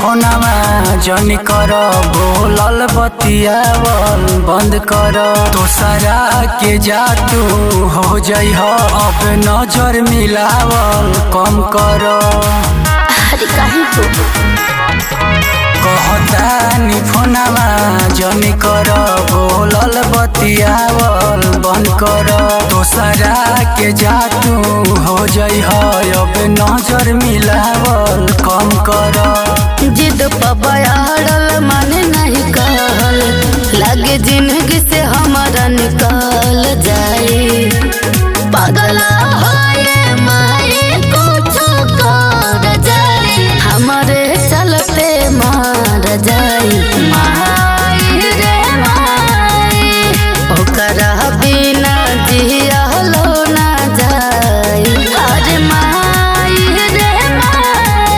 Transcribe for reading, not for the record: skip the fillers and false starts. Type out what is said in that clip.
फोनमा जनी कर बोलल बतियावल बंद कर। दोसरा के जा तू हो जाइ हो अब नजर मिलावल कम कर। अरे काहे कहतानी फोनमा जनी कर बोलल बतियावल बंद कर। दोसरा के जा तू हो जाइ हो अब नजर मिलावल कम कर। जिद पबया